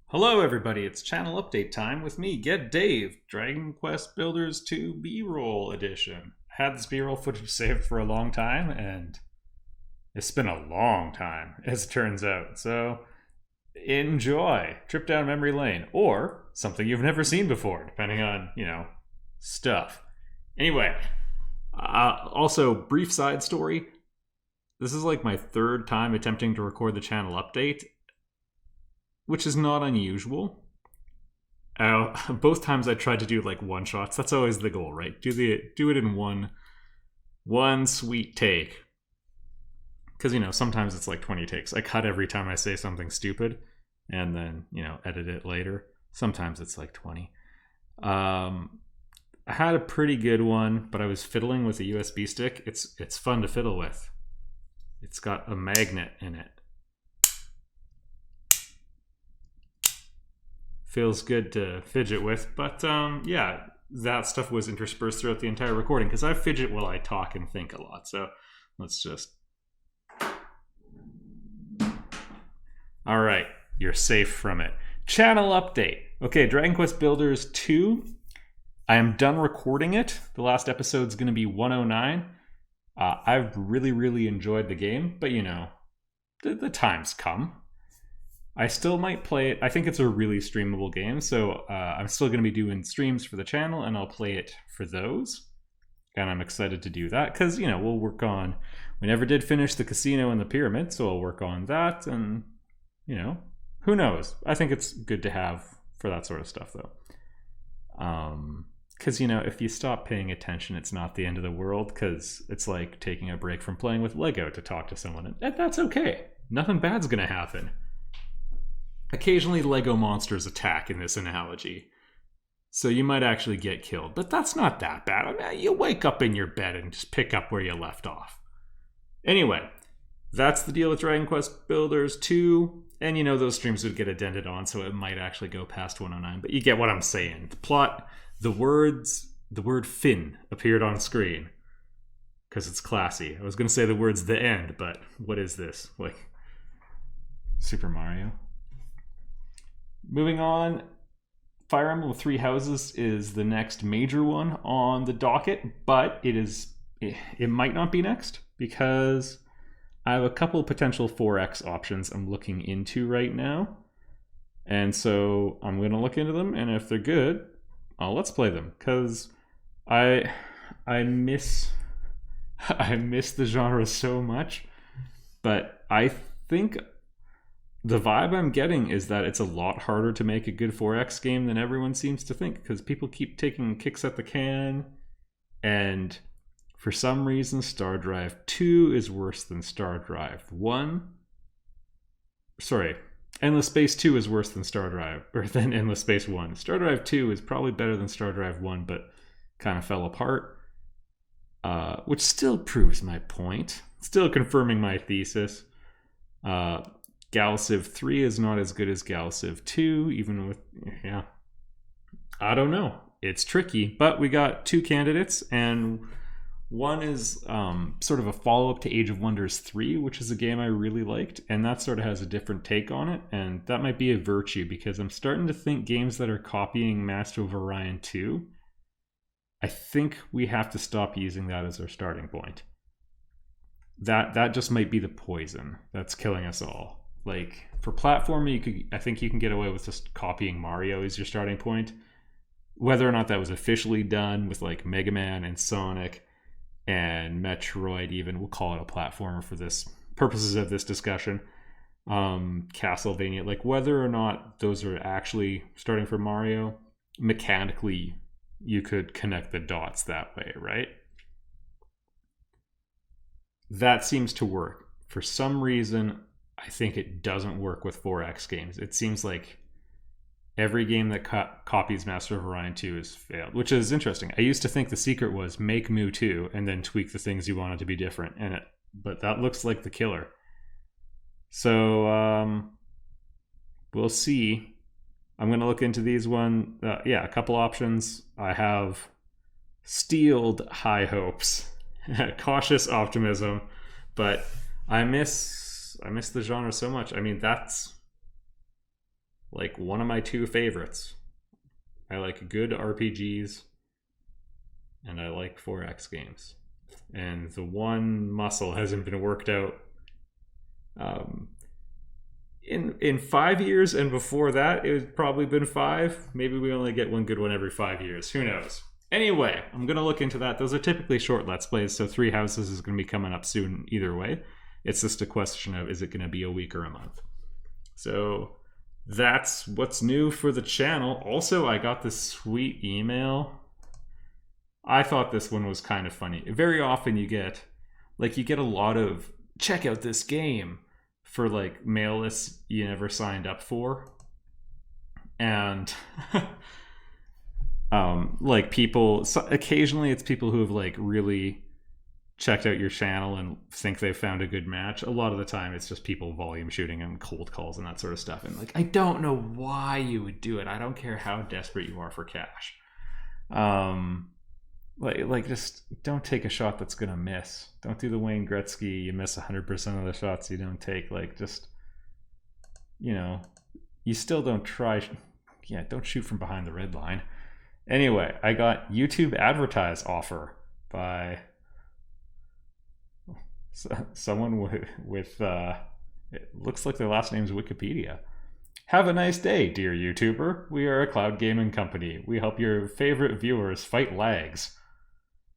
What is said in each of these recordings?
Hello everybody, it's channel update time with me, Get Dave, Dragon Quest Builders 2 B-roll edition. I had this B-roll footage saved for a long time, and it's been a long time, as it turns out. So, enjoy. Trip down memory lane, or something you've never seen before, depending on, stuff. Anyway, also, brief side story. This is like my third time attempting to record the channel update, which is not unusual. Both times I tried to do like one shots. That's always the goal, right? Do it in one sweet take. Because sometimes it's like 20 takes. I cut every time I say something stupid, and then edit it later. Sometimes it's like 20. I had a pretty good one, but I was fiddling with a USB stick. It's fun to fiddle with. It's got a magnet in it. Feels good to fidget with, but yeah, that stuff was interspersed throughout the entire recording because I fidget while I talk and think a lot. So let's just. All right, you're safe from it. Channel update. Okay, Dragon Quest Builders 2. I am done recording it. The last episode's going to be 109. I've really enjoyed the game, but the time's come. I still might play it. I think it's a really streamable game, so I'm still going to be doing streams for the channel, and I'll play it for those. And I'm excited to do that, because, we'll work on... We never did finish the casino and the pyramid, so I'll work on that, and, who knows? I think it's good to have for that sort of stuff, though. Because, if you stop paying attention, it's not the end of the world, because it's like taking a break from playing with Lego to talk to someone, and that's okay. Nothing bad's going to happen. Occasionally Lego monsters attack in this analogy, so you might actually get killed, but that's not that bad. I mean, you wake up in your bed and just pick up where you left off. Anyway, that's the deal with Dragon Quest Builders 2, and those streams would get addended on, so it might actually go past 109, but you get what I'm saying. The plot, the word Finn appeared on screen, because it's classy. I was going to say the words the end, but what is this? Like, Super Mario? Moving on, Fire Emblem Three Houses is the next major one on the docket, but it might not be next because I have a couple potential 4X options I'm looking into right now. And so I'm going to look into them, and if they're good, I'll let's play them, because I miss the genre so much, but I think the vibe I'm getting is that it's a lot harder to make a good 4X game than everyone seems to think, because people keep taking kicks at the can, and for some reason Star Drive 2 is worse than Star Drive 1. Sorry, Endless Space 2 is worse than than Endless Space 1. Star Drive 2 is probably better than Star Drive 1, but kind of fell apart, which still proves my point, still confirming my thesis. Galciv 3 is not as good as Galciv 2, even with, I don't know. It's tricky, but we got two candidates, and one is sort of a follow-up to Age of Wonders 3, which is a game I really liked, and that sort of has a different take on it, and that might be a virtue, because I'm starting to think games that are copying Master of Orion 2, I think we have to stop using that as our starting point. That just might be the poison that's killing us all. Like, for platforming, I think you can get away with just copying Mario as your starting point. Whether or not that was officially done with like Mega Man and Sonic and Metroid, even, we'll call it a platformer for this purposes of this discussion. Castlevania, like whether or not those are actually starting for Mario, mechanically you could connect the dots that way, right? That seems to work. For some reason, I think it doesn't work with 4X games. It seems like every game that copies Master of Orion 2 has failed, which is interesting. I used to think the secret was make Mu 2 and then tweak the things you wanted to be different, but that looks like the killer. So we'll see. I'm going to look into these a couple options. I have steeled high hopes, cautious optimism, but I miss the genre so much. I mean, that's like one of my two favorites. I like good RPGs, and I like 4X games. And the one muscle hasn't been worked out. In 5 years, and before that, it's probably been 5. Maybe we only get one good one every 5 years. Who knows? Anyway, I'm going to look into that. Those are typically short Let's Plays, so 3 Houses is going to be coming up soon either way. It's just a question of, is it going to be a week or a month? So that's what's new for the channel. Also, I got this sweet email. I thought this one was kind of funny. Very often you get a lot of, check out this game, for like mail lists you never signed up for. And like people, so occasionally it's people who have like really checked out your channel and think they've found a good match. A lot of the time it's just people volume shooting and cold calls and that sort of stuff. And like, I don't know why you would do it. I don't care how desperate you are for cash. Like just don't take a shot that's gonna miss. Don't do the Wayne Gretzky, you miss 100% of the shots you don't take. Like, just, you still don't try. Yeah, don't shoot from behind the red line. Anyway, I got YouTube advertise offer by someone with it looks like their last name's Wikipedia. Have a nice day, dear YouTuber. We are a cloud gaming company. We help your favorite viewers fight lags.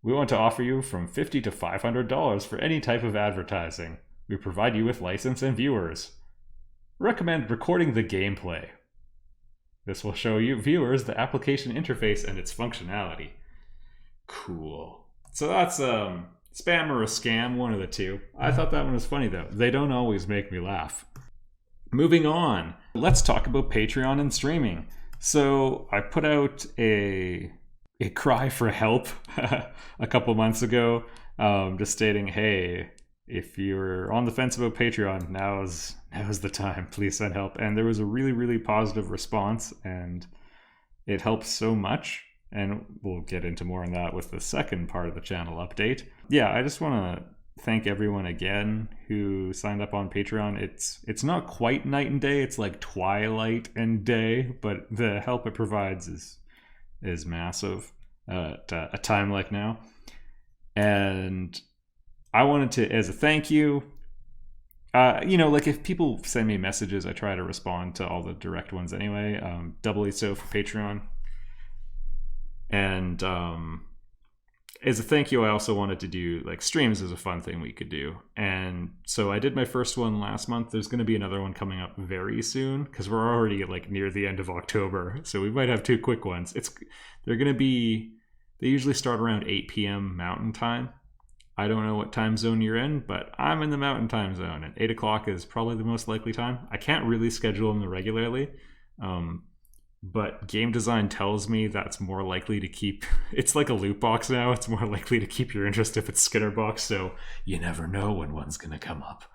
We want to offer you from $50 to $500 for any type of advertising. We provide you with license and viewers. Recommend recording the gameplay. This will show you viewers the application interface and its functionality. Cool. So that's spam or a scam, one of the two. I thought that one was funny though. They don't always make me laugh. Moving on, let's talk about Patreon and streaming. So I put out a cry for help a couple months ago, just stating, hey, if you're on the fence about Patreon, now's the time. Please send help. And there was a really, really positive response, and it helps so much. And we'll get into more on that with the second part of the channel update. Yeah, I just want to thank everyone again who signed up on Patreon. It's not quite night and day. It's like twilight and day, but the help it provides is massive at a time like now. And I wanted to, as a thank you, like if people send me messages, I try to respond to all the direct ones anyway. Doubly so for Patreon. And as a thank you, I also wanted to do like streams as a fun thing we could do. And so I did my first one last month. There's going to be another one coming up very soon because we're already like near the end of October. So we might have 2 quick ones. They usually start around 8 p.m. Mountain Time. I don't know what time zone you're in, but I'm in the Mountain Time zone, and 8 o'clock is probably the most likely time. I can't really schedule them regularly. But game design tells me that's more likely to keep, it's like a loot box now, it's more likely to keep your interest if it's Skinner box, so you never know when one's going to come up.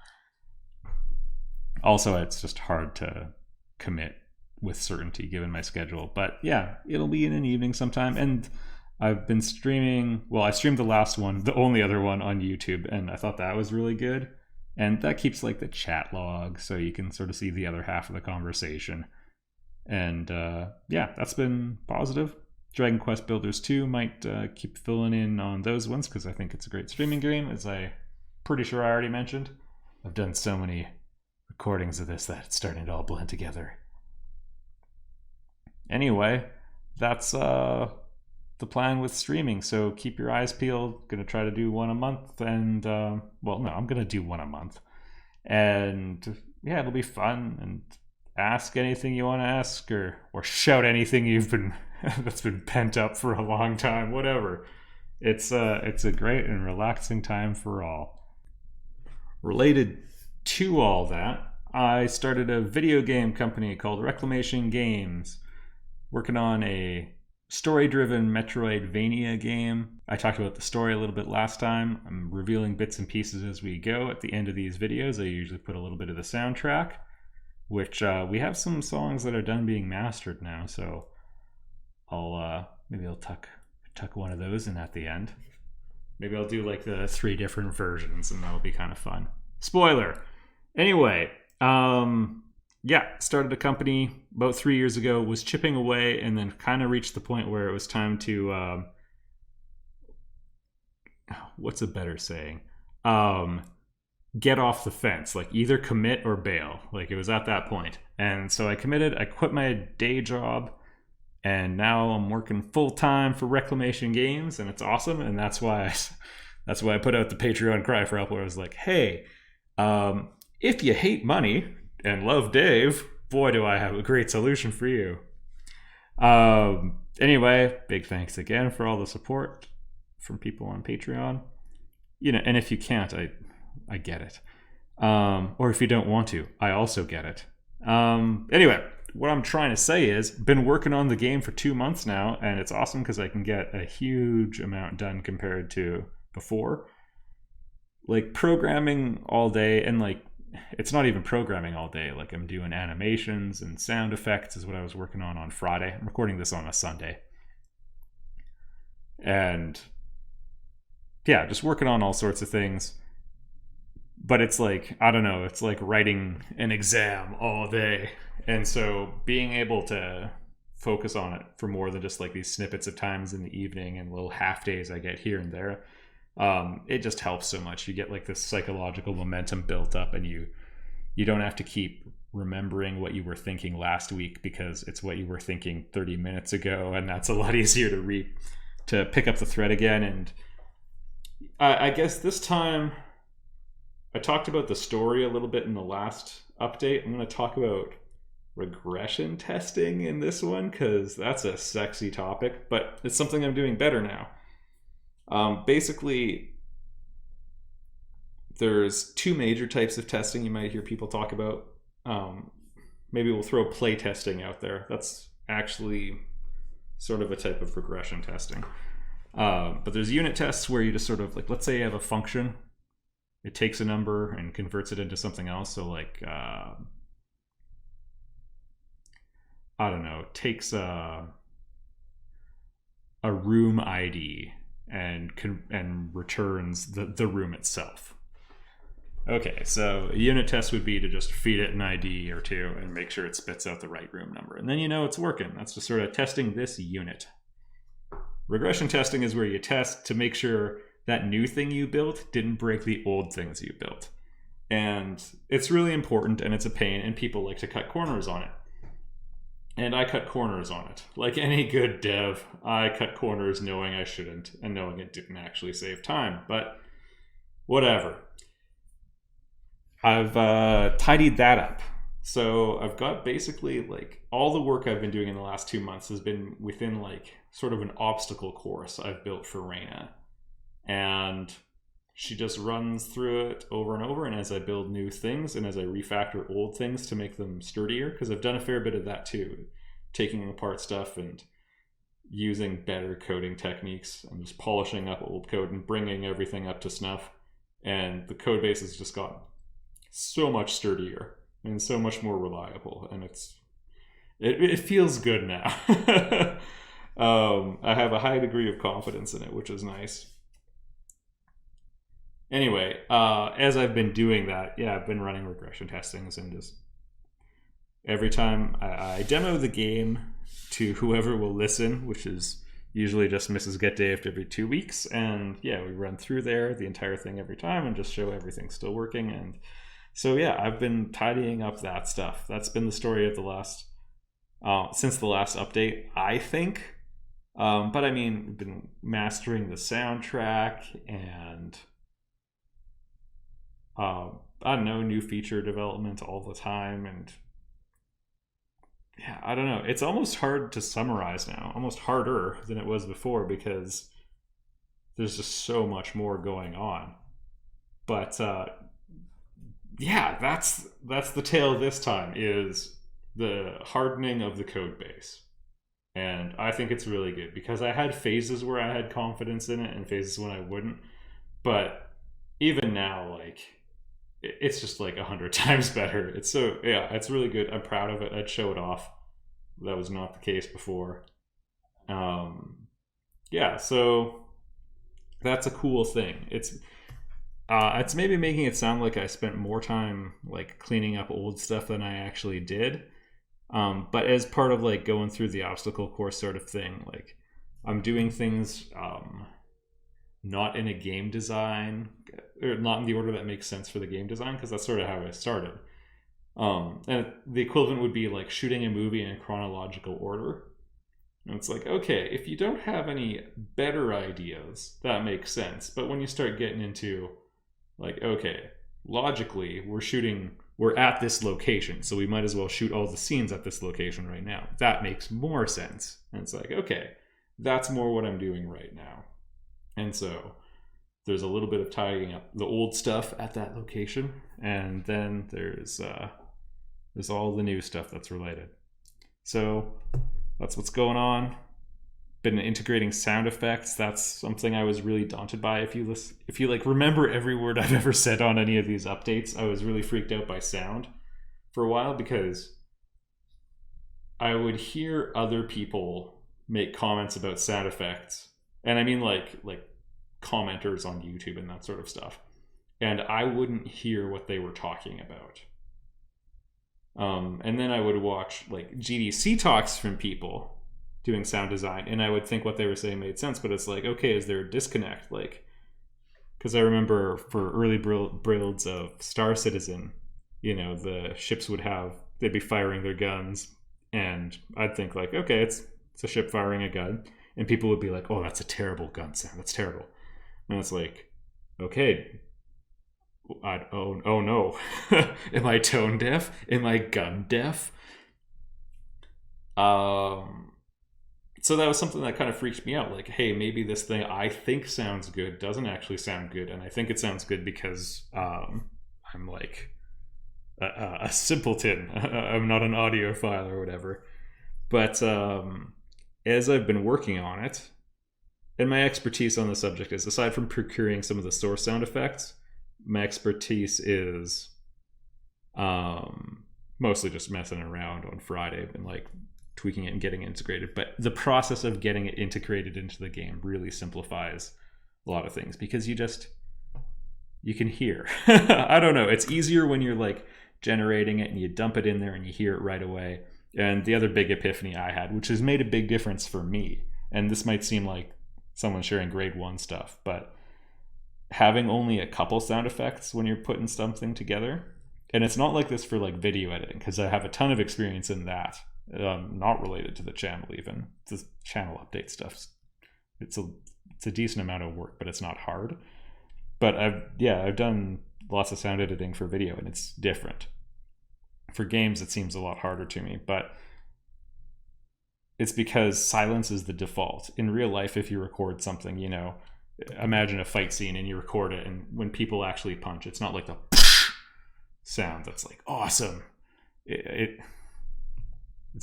Also, it's just hard to commit with certainty given my schedule, but yeah, it'll be in an evening sometime. And I've been streaming, well, I streamed the last one, the only other one, on YouTube, and I thought that was really good. And that keeps like the chat log, so you can sort of see the other half of the conversation. And yeah, that's been positive. Dragon Quest Builders 2 might keep filling in on those ones because I think it's a great streaming game, as I'm pretty sure I already mentioned. I've done so many recordings of this that it's starting to all blend together. Anyway, that's the plan with streaming, so keep your eyes peeled. Gonna try to do one a month, and well, no, I'm gonna do one a month. And yeah, it'll be fun, and ask anything you want to ask, or shout anything you've been that's been pent up for a long time, whatever. It's a great and relaxing time for all. Related to all that, I started a video game company called Reclamation Games, working on a story-driven Metroidvania game. I talked about the story a little bit last time. I'm revealing bits and pieces as we go. At the end of these videos, I usually put a little bit of the soundtrack, which we have some songs that are done being mastered now, so maybe I'll tuck one of those in at the end. Maybe I'll do like the 3 different versions, and that'll be kind of fun. Spoiler. Anyway, yeah, started a company about 3 years ago, was chipping away, and then kind of reached the point where it was time to what's a better saying? Get off the fence, like either commit or bail. Like it was at that point. And so I committed, I quit my day job, and now I'm working full time for Reclamation Games, and it's awesome. And that's why I put out the Patreon cry for help, where I was like, hey, if you hate money and love Dave, boy, do I have a great solution for you. Anyway, big thanks again for all the support from people on Patreon. And if you can't, I get it. Or if you don't want to, I also get it. Anyway, what I'm trying to say is, been working on the game for 2 months now, and it's awesome because I can get a huge amount done compared to before. Like programming all day, and like it's not even programming all day. Like I'm doing animations and sound effects is what I was working on Friday. I'm recording this on a Sunday. And yeah, just working on all sorts of things. But it's like, I don't know, it's like writing an exam all day. And so being able to focus on it for more than just like these snippets of times in the evening and little half days I get here and there, it just helps so much. You get like this psychological momentum built up, and you don't have to keep remembering what you were thinking last week because it's what you were thinking 30 minutes ago, and that's a lot easier to pick up the thread again. And I guess this time I talked about the story a little bit in the last update. I'm going to talk about regression testing in this one because that's a sexy topic, but it's something I'm doing better now. Basically, there's two major types of testing you might hear people talk about. Maybe we'll throw play testing out there. That's actually sort of a type of regression testing. But there's unit tests where you just sort of like, let's say you have a function. It takes a number and converts it into something else. So like, I don't know, it takes a room ID and returns the room itself. Okay, so a unit test would be to just feed it an ID or two and make sure it spits out the right room number. And then you know it's working. That's just sort of testing this unit. Regression testing is where you test to make sure that new thing you built didn't break the old things you built. And it's really important, and it's a pain, and people like to cut corners on it. And I cut corners on it. Like any good dev, I cut corners knowing I shouldn't and knowing it didn't actually save time. But whatever. I've tidied that up. So I've got basically like all the work I've been doing in the last 2 months has been within like sort of an obstacle course I've built for Raina. And she just runs through it over and over. And as I build new things and as I refactor old things to make them sturdier, because I've done a fair bit of that too, taking apart stuff and using better coding techniques and just polishing up old code and bringing everything up to snuff. And the code base has just gotten so much sturdier and so much more reliable. And it feels good now. I have a high degree of confidence in it, which is nice. Anyway, as I've been doing that, yeah, I've been running regression testings, and just every time I demo the game to whoever will listen, which is usually just Mrs. Get Daved every 2 weeks, and yeah, we run through there the entire thing every time and just show everything's still working. And so yeah, I've been tidying up that stuff. That's been the story of the last since the last update, I think. But I mean, we've been mastering the soundtrack and I don't know, new feature development all the time. And yeah, I don't know. It's almost hard to summarize now, almost harder than it was before because there's just so much more going on. But yeah, that's the tale this time, is the hardening of the code base. And I think it's really good because I had phases where I had confidence in it and phases when I wouldn't. But even now, like, it's just like 100 times better. It's so, yeah, it's really good. I'm proud of it. I'd show it off. That was not the case before. Yeah, so that's a cool thing. It's maybe making it sound like I spent more time like cleaning up old stuff than I actually did. But as part of like going through the obstacle course sort of thing, like I'm doing things not in a game design, or not in the order that makes sense for the game design, because that's sort of how I started. And the equivalent would be like shooting a movie in a chronological order. And it's like, okay, if you don't have any better ideas, that makes sense. But when you start getting into like, okay, logically, we're at this location, so we might as well shoot all the scenes at this location right now. That makes more sense. And it's like, okay, that's more what I'm doing right now. And so there's a little bit of tidying up the old stuff at that location, and then there's all the new stuff that's related. So that's what's going on. Been integrating sound effects. That's something I was really daunted by. If you like remember every word I've ever said on any of these updates, I was really freaked out by sound for a while, because I would hear other people make comments about sound effects, and I mean like commenters on YouTube and that sort of stuff, and I wouldn't hear what they were talking about. And then I would watch like GDC talks from people doing sound design, and I would think what they were saying made sense, but it's like, okay, is there a disconnect? Like, because I remember for early builds of Star Citizen, the ships they'd be firing their guns, and I'd think like, okay, it's a ship firing a gun, and people would be like, oh, that's a terrible gun sound, that's terrible. And it's like, okay, oh no, am I tone deaf? Am I gun deaf? So that was something that kind of freaked me out. Like, hey, maybe this thing I think sounds good doesn't actually sound good, and I think it sounds good because I'm like a simpleton. I'm not an audiophile or whatever. But as I've been working on it, and my expertise on the subject is, aside from procuring some of the source sound effects, my expertise is mostly just messing around on Friday and like tweaking it and getting it integrated. But the process of getting it integrated into the game really simplifies a lot of things, because you can hear. I don't know, it's easier when you're like generating it and you dump it in there and you hear it right away. And the other big epiphany I had, which has made a big difference for me, and this might seem like someone sharing grade 1 stuff, but having only a couple sound effects when you're putting something together, and it's not like this for like video editing, because I have a ton of experience in that, not related to the channel even. The channel update stuff, it's a decent amount of work, but it's not hard. But I've done lots of sound editing for video, and it's different. For games, it seems a lot harder to me, but it's because silence is the default. In real life, if you record something, imagine a fight scene and you record it, and when people actually punch, it's not like the sound that's like awesome. It's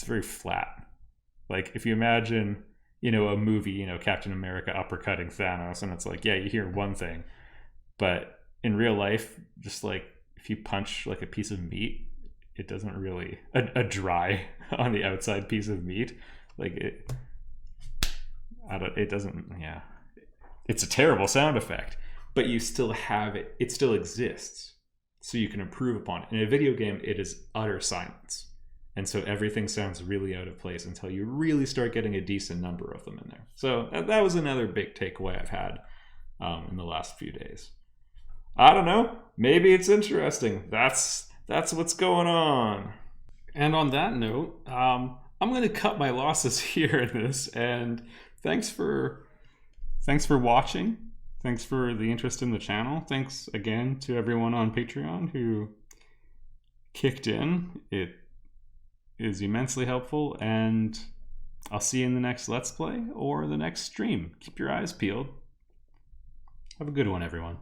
very flat. Like if you imagine, a movie, Captain America uppercutting Thanos, and it's like, yeah, you hear one thing, but in real life, just like if you punch like a piece of meat, it doesn't really a dry on the outside piece of meat, like it doesn't, yeah, it's a terrible sound effect, but you still have it, it still exists, so you can improve upon it. In a video game, it is utter silence, and so everything sounds really out of place until you really start getting a decent number of them in there. So that was another big takeaway I've had in the last few days. I don't know, maybe it's interesting. That's what's going on. And on that note, I'm going to cut my losses here in this. And thanks for watching. Thanks for the interest in the channel. Thanks again to everyone on Patreon who kicked in. It is immensely helpful. And I'll see you in the next Let's Play or the next stream. Keep your eyes peeled. Have a good one, everyone.